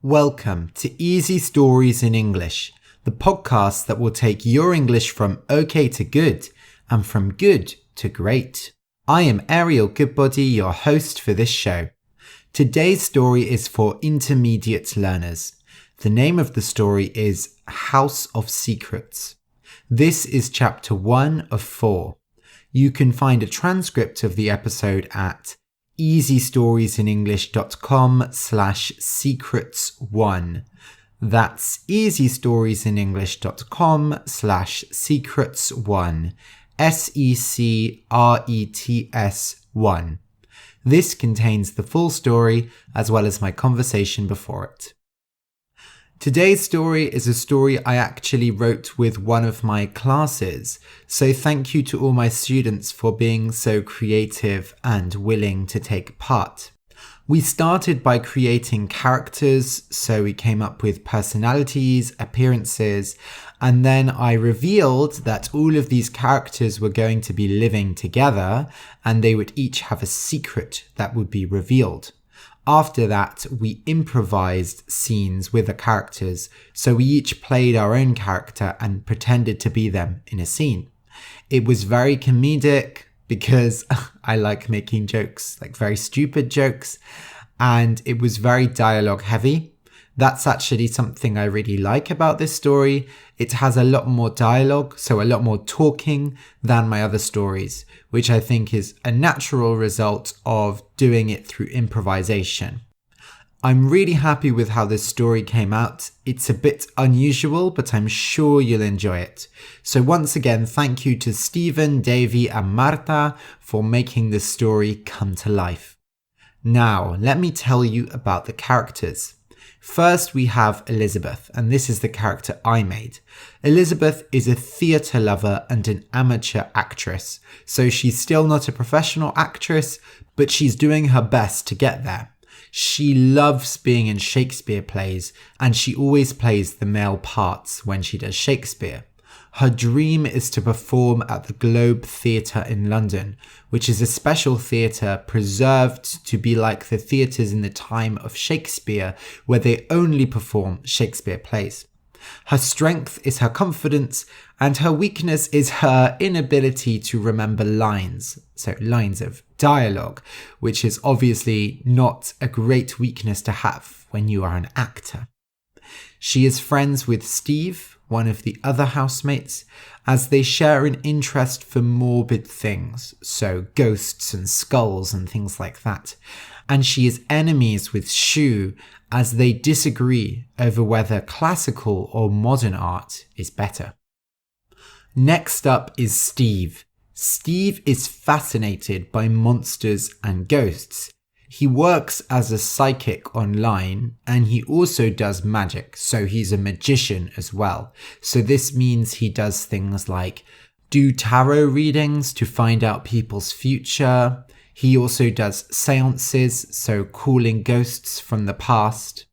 Welcome to Easy Stories in English, the podcast that will take your English from okay to good and from good to great. I am Ariel Goodbody, your host for this show. Today's story is for intermediate learners. The name of the story is House of Secrets. This is chapter 1 of 4. You can find a transcript of the episode at easystoriesinenglish.com/secrets1. That's easystoriesinenglish.com/secrets1. SECRETS1. This contains the full story as well as my conversation before it. Today's story is a story I actually wrote with one of my classes, so thank you to all my students for being so creative and willing to take part. We started by creating characters, so we came up with personalities, appearances, and then I revealed that all of these characters were going to be living together and they would each have a secret that would be revealed. After that, we improvised scenes with the characters, so we each played our own character and pretended to be them in a scene. It was very comedic because I like making jokes, like very stupid jokes, and it was very dialogue heavy. That's actually something I really like about this story. It has a lot more dialogue, so a lot more talking than my other stories, which I think is a natural result of doing it through improvisation. I'm really happy with how this story came out. It's a bit unusual, but I'm sure you'll enjoy it. So once again, thank you to Stephen, Davy, and Marta for making this story come to life. Now, let me tell you about the characters. First, we have Elisabeth, and this is the character I made. Elisabeth is a theatre lover and an amateur actress, so she's still not a professional actress, but she's doing her best to get there. She loves being in Shakespeare plays, and she always plays the male parts when she does Shakespeare. Her dream is to perform at the Globe Theatre in London, which is a special theatre preserved to be like the theatres in the time of Shakespeare, where they only perform Shakespeare plays. Her strength is her confidence, and her weakness is her inability to remember lines, so lines of dialogue, which is obviously not a great weakness to have when you are an actor. She is friends with Steve, one of the other housemates, as they share an interest for morbid things, so ghosts and skulls and things like that. And she is enemies with Shu, as they disagree over whether classical or modern art is better. Next up is Steve. Steve is fascinated by monsters and ghosts. He works as a psychic online and he also does magic, so he's a magician as well. So this means he does things like do tarot readings to find out people's future. He also does seances, so calling ghosts from the past.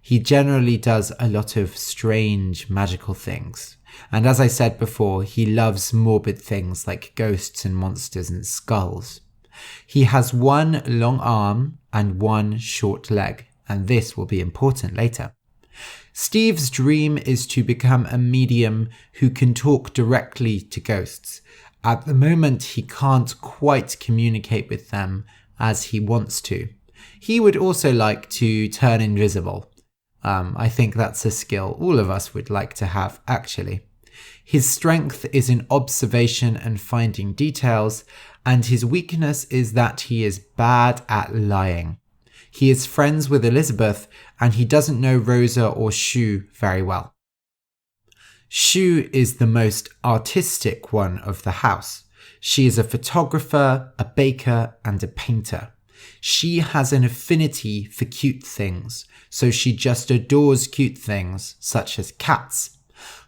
He generally does a lot of strange magical things. And as I said before, he loves morbid things like ghosts and monsters and skulls. He has one long arm and one short leg, and this will be important later. Steve's dream is to become a medium who can talk directly to ghosts. At the moment, he can't quite communicate with them as he wants to. He would also like to turn invisible. I think that's a skill all of us would like to have, actually. His strength is in observation and finding details, and his weakness is that he is bad at lying. He is friends with Elisabeth, and he doesn't know Rosa or Shu very well. Shu is the most artistic one of the house. She is a photographer, a baker, and a painter. She has an affinity for cute things, so she just adores cute things, such as cats.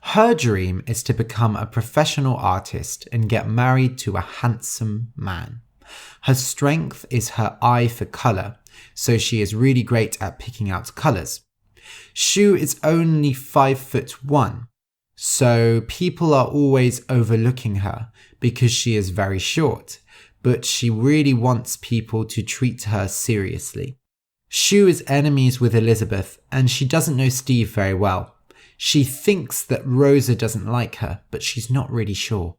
Her dream is to become a professional artist and get married to a handsome man. Her strength is her eye for colour, so she is really great at picking out colours. Shu is only 5'1", so people are always overlooking her because she is very short, but she really wants people to treat her seriously. Shu is enemies with Elisabeth, and she doesn't know Steve very well. She thinks that Rosa doesn't like her, but she's not really sure.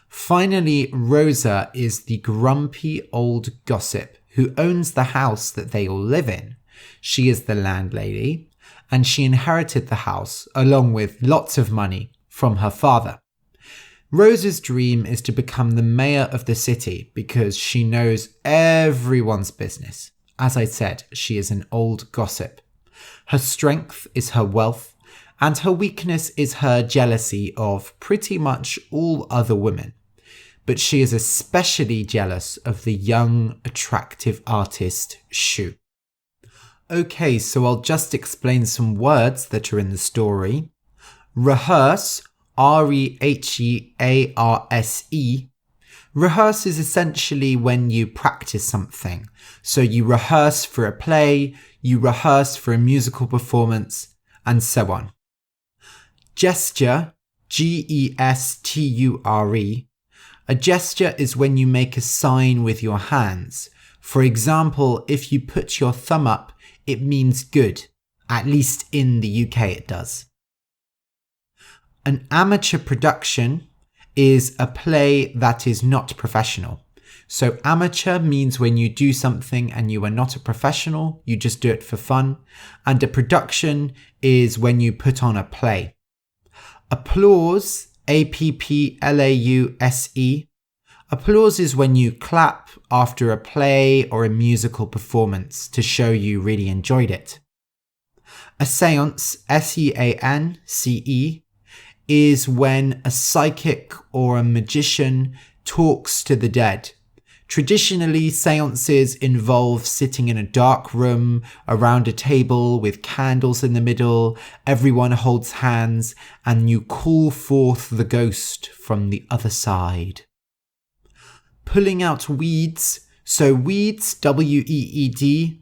Finally, Rosa is the grumpy old gossip who owns the house that they all live in. She is the landlady, and she inherited the house, along with lots of money, from her father. Rosa's dream is to become the mayor of the city because she knows everyone's business. As I said, she is an old gossip. Her strength is her wealth, and her weakness is her jealousy of pretty much all other women. But she is especially jealous of the young, attractive artist Shu. Okay, so I'll just explain some words that are in the story. Rehearse, R-E-H-E-A-R-S-E. Rehearse is essentially when you practice something. So you rehearse for a play, you rehearse for a musical performance, and so on. Gesture, G-E-S-T-U-R-E. A gesture is when you make a sign with your hands. For example, if you put your thumb up, it means good. At least in the UK it does. An amateur production is a play that is not professional. So amateur means when you do something and you are not a professional, you just do it for fun. And a production is when you put on a play. Applause, A-P-P-L-A-U-S-E. Applause is when you clap after a play or a musical performance to show you really enjoyed it. A seance, S-E-A-N-C-E, is when a psychic or a magician talks to the dead. Traditionally, seances involve sitting in a dark room around a table with candles in the middle, everyone holds hands, and you call forth the ghost from the other side. Pulling out weeds. So weeds, W-E-E-D.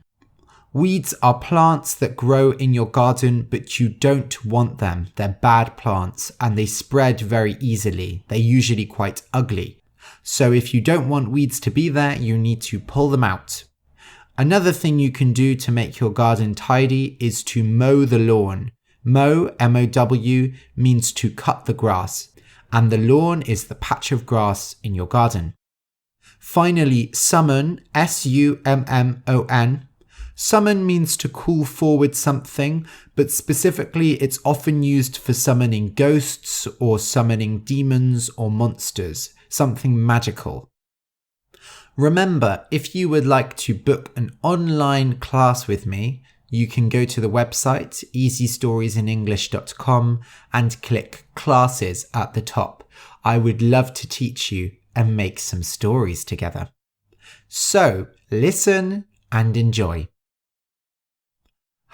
Weeds are plants that grow in your garden, but you don't want them. They're bad plants and they spread very easily. They're usually quite ugly. So if you don't want weeds to be there, you need to pull them out. Another thing you can do to make your garden tidy is to mow the lawn. Mow, M-O-W, means to cut the grass, and the lawn is the patch of grass in your garden. Finally, summon, S-U-M-M-O-N. Summon means to call forward something, but specifically it's often used for summoning ghosts or summoning demons or monsters, something magical. Remember, if you would like to book an online class with me, you can go to the website easystoriesinenglish.com and click classes at the top. I would love to teach you and make some stories together. So, listen and enjoy.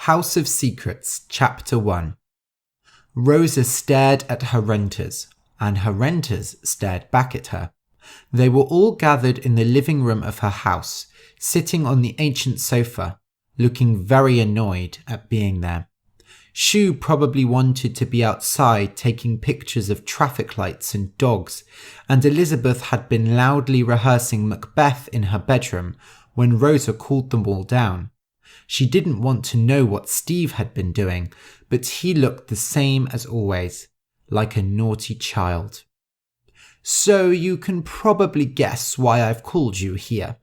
House of Secrets, Chapter 1. Rosa stared at her renters, and her renters stared back at her. They were all gathered in the living room of her house, sitting on the ancient sofa, looking very annoyed at being there. Shu probably wanted to be outside taking pictures of traffic lights and dogs, and Elisabeth had been loudly rehearsing Macbeth in her bedroom when Rosa called them all down. She didn't want to know what Steve had been doing, but he looked the same as always, like a naughty child. So you can probably guess why I've called you here,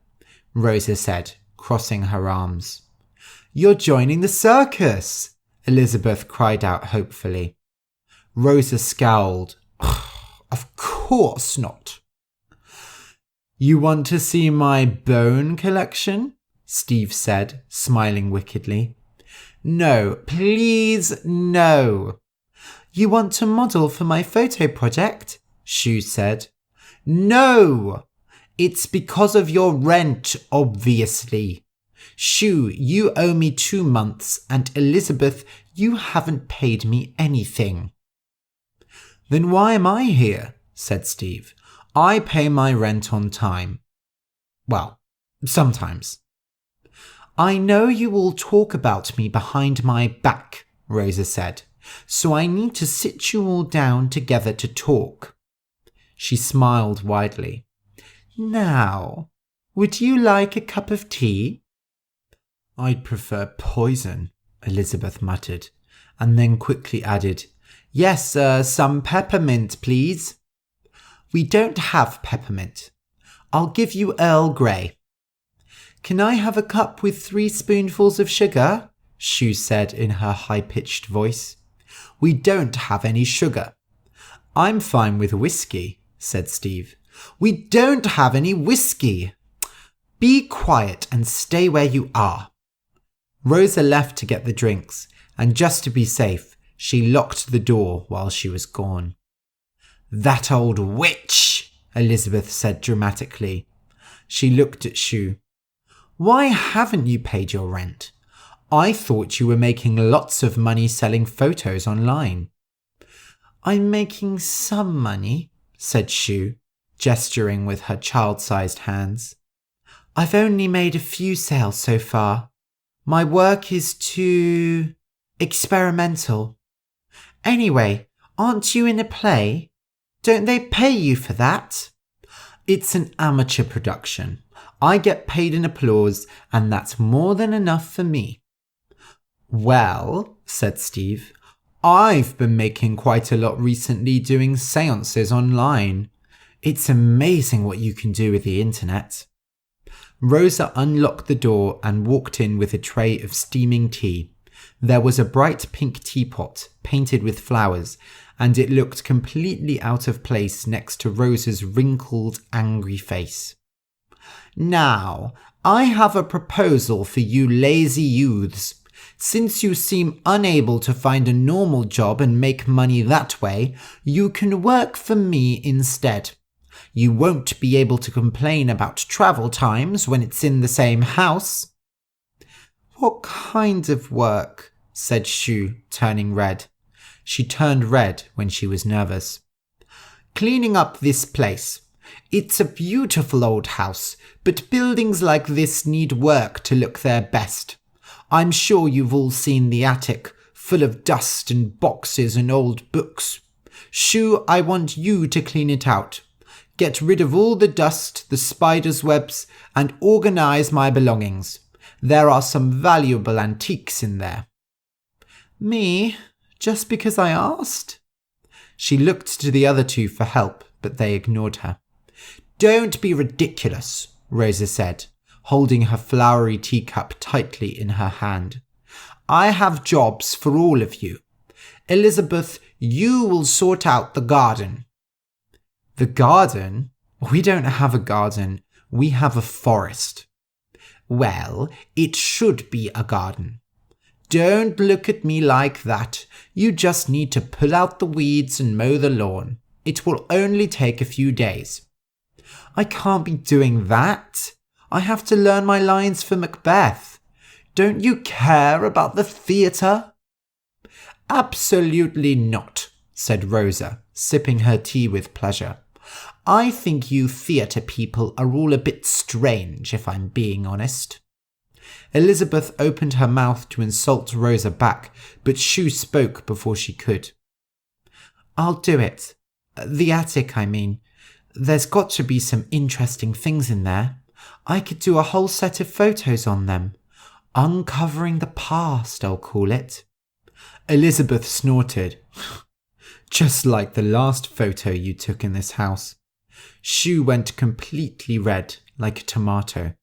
Rosa said, crossing her arms. You're joining the circus, Elisabeth cried out hopefully. Rosa scowled. Of course not. You want to see my bone collection? Steve said, smiling wickedly. No, please no. You want to model for my photo project? Shu said. No! It's because of your rent, obviously. Shu, you owe me 2 months, and Elisabeth, you haven't paid me anything. Then why am I here? Said Steve. I pay my rent on time. Well, sometimes. I know you all talk about me behind my back, Rosa said, so I need to sit you all down together to talk. She smiled widely. Now, would you like a cup of tea? I'd prefer poison, Elisabeth muttered, and then quickly added, Yes, some peppermint, please. We don't have peppermint. I'll give you Earl Grey. Can I have a cup with 3 spoonfuls of sugar? Shue said in her high-pitched voice. We don't have any sugar. I'm fine with whiskey, said Steve. We don't have any whiskey. Be quiet and stay where you are. Rosa left to get the drinks, and just to be safe, she locked the door while she was gone. That old witch, Elisabeth said dramatically. She looked at Shue. Why haven't you paid your rent? I thought you were making lots of money selling photos online. I'm making some money, said Shue, gesturing with her child-sized hands. I've only made a few sales so far. My work is too experimental. Anyway, aren't you in a play? Don't they pay you for that? It's an amateur production. I get paid in applause, and that's more than enough for me. Well, said Steve, I've been making quite a lot recently doing seances online. It's amazing what you can do with the internet. Rosa unlocked the door and walked in with a tray of steaming tea. There was a bright pink teapot painted with flowers, and it looked completely out of place next to Rosa's wrinkled, angry face. Now, I have a proposal for you lazy youths. Since you seem unable to find a normal job and make money that way, you can work for me instead. You won't be able to complain about travel times when it's in the same house. What kind of work? Said Shue, turning red. She turned red when she was nervous. Cleaning up this place. It's a beautiful old house, but buildings like this need work to look their best. I'm sure you've all seen the attic, full of dust and boxes and old books. Shue, I want you to clean it out. Get rid of all the dust, the spider's webs, and organize my belongings. There are some valuable antiques in there. Me? Just because I asked? She looked to the other two for help, but they ignored her. Don't be ridiculous, Rosa said, holding her flowery teacup tightly in her hand. I have jobs for all of you. Elisabeth, you will sort out the garden. The garden? We don't have a garden. We have a forest. Well, it should be a garden. Don't look at me like that. You just need to pull out the weeds and mow the lawn. It will only take a few days. I can't be doing that. I have to learn my lines for Macbeth. Don't you care about the theatre? Absolutely not, said Rosa, sipping her tea with pleasure. I think you theatre people are all a bit strange, if I'm being honest. Elisabeth opened her mouth to insult Rosa back, but Shue spoke before she could. I'll do it. The attic, I mean. There's got to be some interesting things in there. I could do a whole set of photos on them. Uncovering the past, I'll call it. Elisabeth snorted. Just like the last photo you took in this house. Shue went completely red, like a tomato.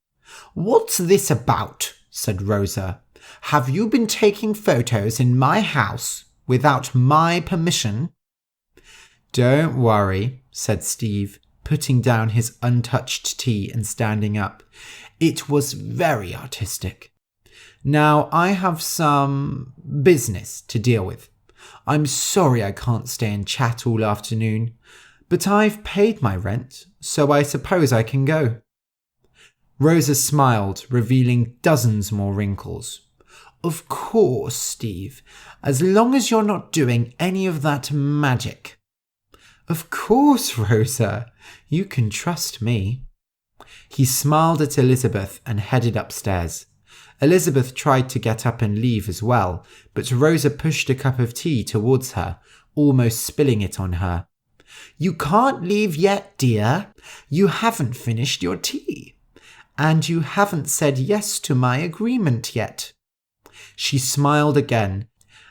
What's this about? Said Rosa. Have you been taking photos in my house without my permission? Don't worry, said Steve, putting down his untouched tea and standing up. It was very artistic. Now I have some business to deal with. I'm sorry I can't stay and chat all afternoon, but I've paid my rent, so I suppose I can go. Rosa smiled, revealing dozens more wrinkles. Of course, Steve, as long as you're not doing any of that magic. Of course, Rosa, you can trust me. He smiled at Elisabeth and headed upstairs. Elisabeth tried to get up and leave as well, but Rosa pushed a cup of tea towards her, almost spilling it on her. You can't leave yet, dear. You haven't finished your tea. And you haven't said yes to my agreement yet." She smiled again,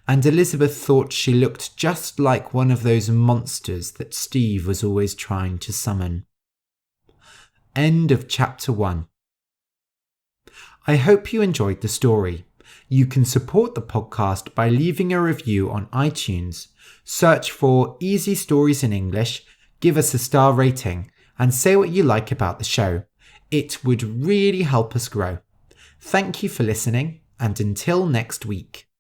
and Elisabeth thought she looked just like one of those monsters that Steve was always trying to summon. End of chapter 1. I hope you enjoyed the story. You can support the podcast by leaving a review on iTunes. Search for Easy Stories in English, give us a star rating, and say what you like about the show. It would really help us grow. Thank you for listening, and until next week.